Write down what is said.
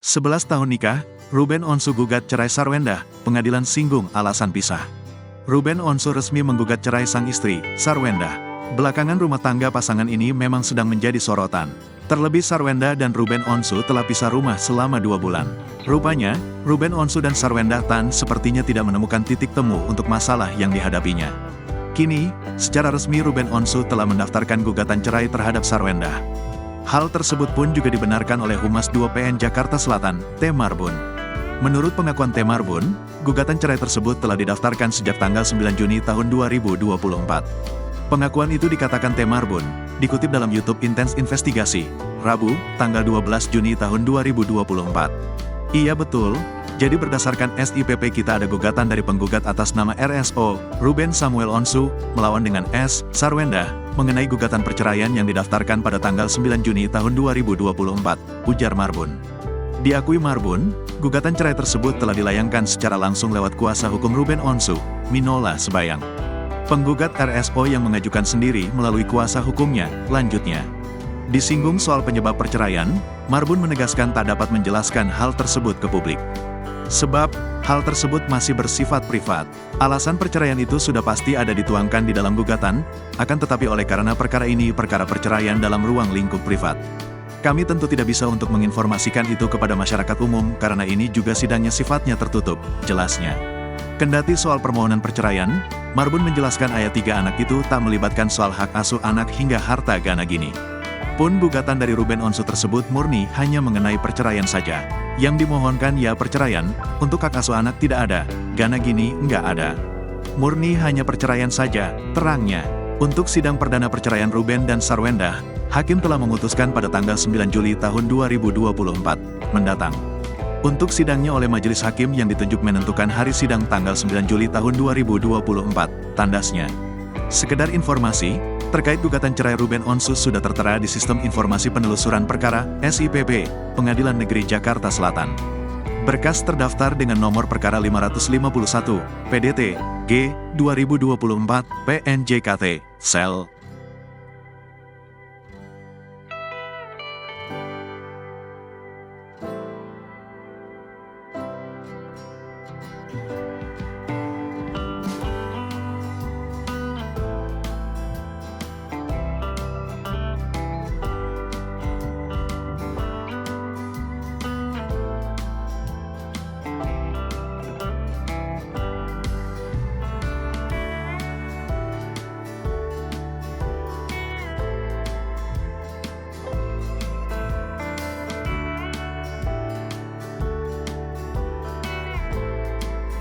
11 tahun nikah, Ruben Onsu gugat cerai Sarwendah, pengadilan singgung alasan pisah. Ruben Onsu resmi menggugat cerai sang istri, Sarwendah. Belakangan rumah tangga pasangan ini memang sedang menjadi sorotan. Terlebih Sarwendah dan Ruben Onsu telah pisah rumah selama 2 bulan. Rupanya, Ruben Onsu dan Sarwendah Tan sepertinya tidak menemukan titik temu untuk masalah yang dihadapinya. Kini, secara resmi Ruben Onsu telah mendaftarkan gugatan cerai terhadap Sarwendah. Hal tersebut pun juga dibenarkan oleh Humas 2 PN Jakarta Selatan, T. Marbun. Menurut pengakuan T. Marbun, gugatan cerai tersebut telah didaftarkan sejak tanggal 9 Juni tahun 2024. Pengakuan itu dikatakan T. Marbun, dikutip dalam YouTube Intens Investigasi, Rabu, tanggal 12 Juni tahun 2024. Iya betul, jadi berdasarkan SIPP kita ada gugatan dari penggugat atas nama RSO, Ruben Samuel Onsu, melawan dengan S. Sarwendah, mengenai gugatan perceraian yang didaftarkan pada tanggal 9 Juni tahun 2024, ujar Marbun. Diakui Marbun, gugatan cerai tersebut telah dilayangkan secara langsung lewat kuasa hukum Ruben Onsu, Minola Sebayang. Penggugat RSO yang mengajukan sendiri melalui kuasa hukumnya, lanjutnya. Disinggung soal penyebab perceraian, Marbun menegaskan tak dapat menjelaskan hal tersebut ke publik. Sebab, hal tersebut masih bersifat privat. Alasan perceraian itu sudah pasti ada dituangkan di dalam gugatan, akan tetapi oleh karena perkara ini perkara perceraian dalam ruang lingkup privat. Kami tentu tidak bisa untuk menginformasikan itu kepada masyarakat umum karena ini juga sidangnya sifatnya tertutup, jelasnya. Kendati soal permohonan perceraian, Marbun menjelaskan ayat 3 anak itu tak melibatkan soal hak asuh anak hingga harta gana gini. Pun gugatan dari Ruben Onsu tersebut murni hanya mengenai perceraian saja. Yang dimohonkan ya perceraian, untuk hak asuh anak tidak ada, gana gini nggak ada. Murni hanya perceraian saja, terangnya. Untuk sidang perdana perceraian Ruben dan Sarwendah, Hakim telah memutuskan pada tanggal 9 Juli tahun 2024 mendatang. Untuk sidangnya oleh Majelis Hakim yang ditunjuk menentukan hari sidang tanggal 9 Juli tahun 2024, tandasnya. Sekedar informasi, terkait gugatan cerai Ruben Onsu sudah tertera di Sistem Informasi Penelusuran Perkara, SIPP, Pengadilan Negeri Jakarta Selatan. Berkas terdaftar dengan nomor perkara 551, PDT, G, 2024, PNJKT, Sel.